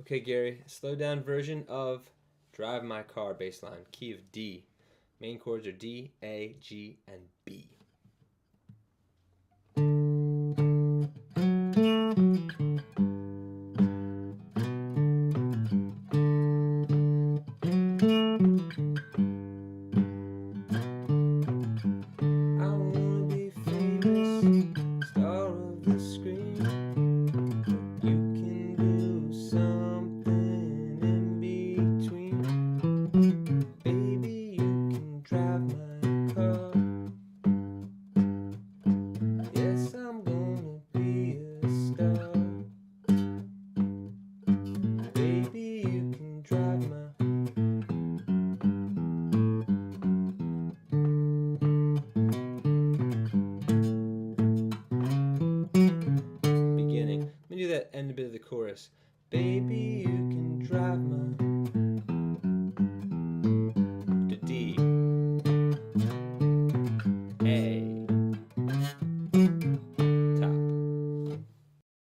Okay, Gary, slow down version of Drive My Car bass line, key of D. Main chords are D, A, G, and B. I wanna be famous, star of the screen. You can do something in between. Baby, you can drive my car. Yes, I'm gonna be a star. Baby, you can drive my beginning. Let me do that end bit of the chorus. Baby, you can drive my